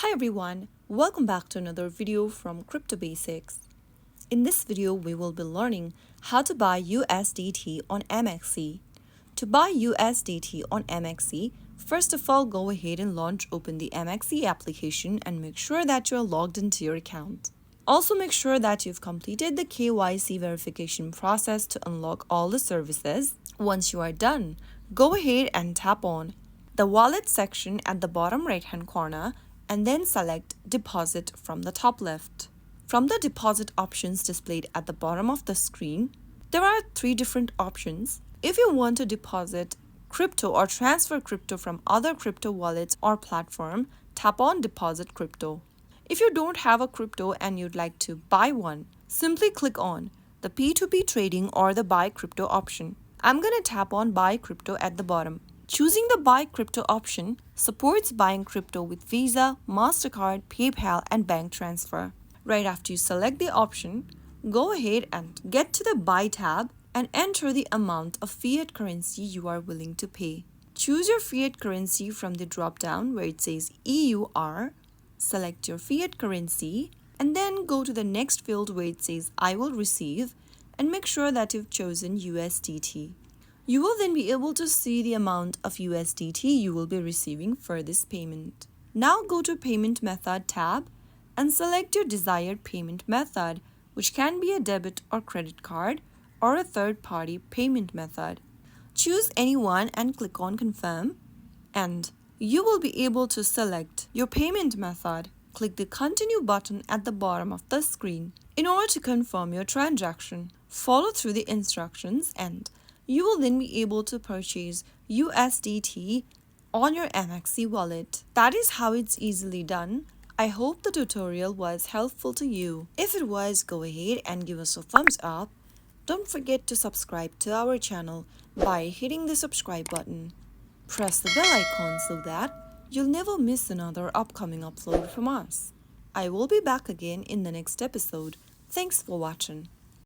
Hi everyone, welcome back to another video from Crypto Basics. In this video, we will be learning how to buy USDT on MEXC. To buy USDT on MEXC, first of all, go ahead and open the MEXC application and make sure that you're logged into your account. Also make sure that you've completed the KYC verification process to unlock all the services. Once you are done, go ahead and tap on the wallet section at the bottom right-hand corner and then select Deposit from the top left. From the deposit options displayed at the bottom of the screen, there are three different options. If you want to deposit crypto or transfer crypto from other crypto wallets or platform, tap on Deposit Crypto. If you don't have a crypto and you'd like to buy one, simply click on the P2P trading or the Buy Crypto option. I'm going to tap on Buy Crypto at the bottom. Choosing the Buy Crypto option supports buying crypto with Visa, MasterCard, PayPal, and bank transfer. Right after you select the option, go ahead and get to the Buy tab and enter the amount of fiat currency you are willing to pay. Choose your fiat currency from the drop-down where it says EUR, select your fiat currency, and then go to the next field where it says I will receive and make sure that you've chosen USDT. You will then be able to see the amount of USDT you will be receiving for this payment. Now go to Payment Method tab and select your desired payment method, which can be a debit or credit card or a third-party payment method. Choose any one and click on Confirm, and you will be able to select your payment method. Click the Continue button at the bottom of the screen. In order to confirm your transaction, follow through the instructions and you will then be able to purchase USDT on your MEXC wallet. That is how it's easily done. I hope the tutorial was helpful to you. If it was, go ahead and give us a thumbs up. Don't forget to subscribe to our channel by hitting the subscribe button. Press the bell icon so that you'll never miss another upcoming upload from us. I will be back again in the next episode. Thanks for watching.